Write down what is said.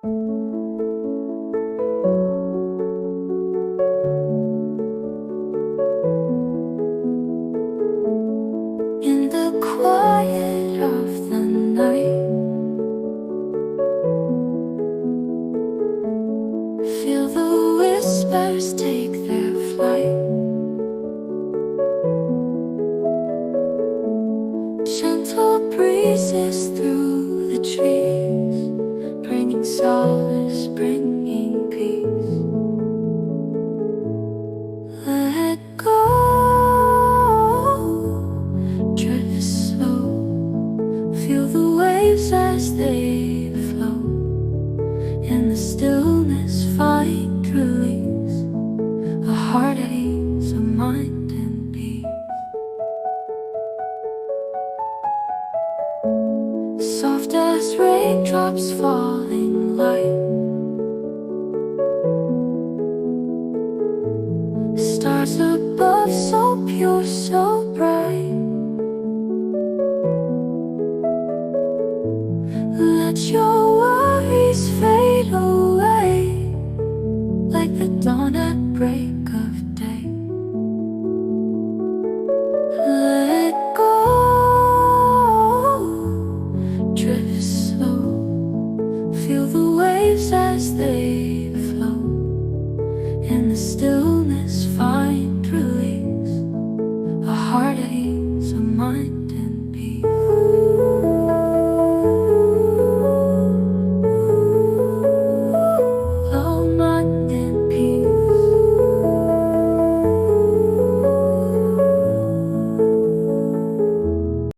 In the quiet of the night, feel the whispers take their flight. Gentle breezes through the trees, bringing solace, bringing peace. Let go, drift slow, feel the waves as they flow. In the stillness find release, a heart at ease, a mind in peace. Soft as raindrops falling light, stars above so pure, so bright. Let your